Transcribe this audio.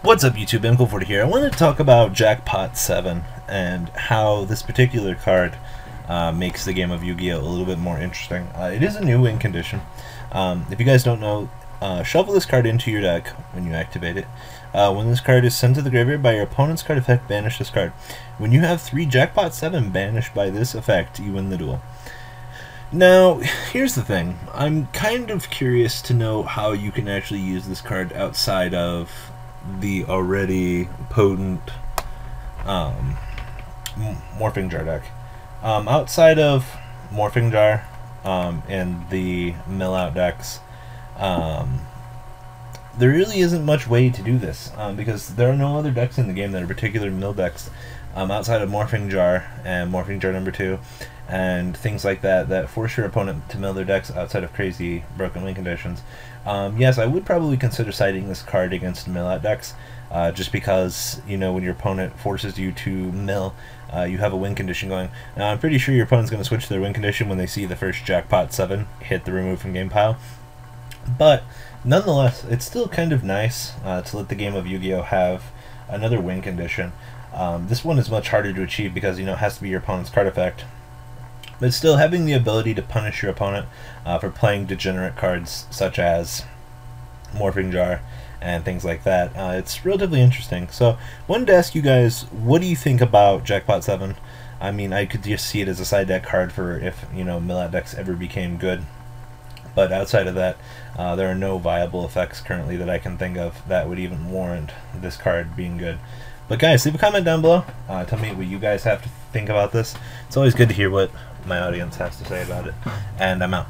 What's up YouTube, MKohl40 here. I wanted to talk about Jackpot 7 and how this particular card makes the game of Yu-Gi-Oh! A little bit more interesting. It is a new win condition. If you guys don't know, shuffle this card into your deck when you activate it. When this card is sent to the graveyard by your opponent's card effect, banish this card. When you have 3 Jackpot 7 banished by this effect, you win the duel. Now, here's the thing. I'm kind of curious to know how you can actually use this card outside of the already potent Morphing Jar deck. Outside of Morphing Jar and the mill out decks, there really isn't much way to do this because there are no other decks in the game that are particular mill decks outside of Morphing Jar and Morphing Jar number 2 and things like that that force your opponent to mill their decks outside of crazy broken win conditions. Yes, I would probably consider siding this card against mill out decks just because, you know, when your opponent forces you to mill, you have a win condition going. Now, I'm pretty sure your opponent's going to switch their win condition when they see the first Jackpot 7 hit the remove from game pile. But nonetheless, it's still kind of nice to let the game of Yu-Gi-Oh! Have another win condition. This one is much harder to achieve because, you know, it has to be your opponent's card effect. But still, having the ability to punish your opponent for playing degenerate cards such as Morphing Jar and things like that, it's relatively interesting. So, wanted to ask you guys, what do you think about Jackpot 7? I mean, I could just see it as a side deck card for if, you know, mill-out decks ever became good. But outside of that, there are no viable effects currently that I can think of that would even warrant this card being good. But guys, leave a comment down below. Tell me what you guys have to think about this. It's always good to hear what my audience has to say about it. And I'm out.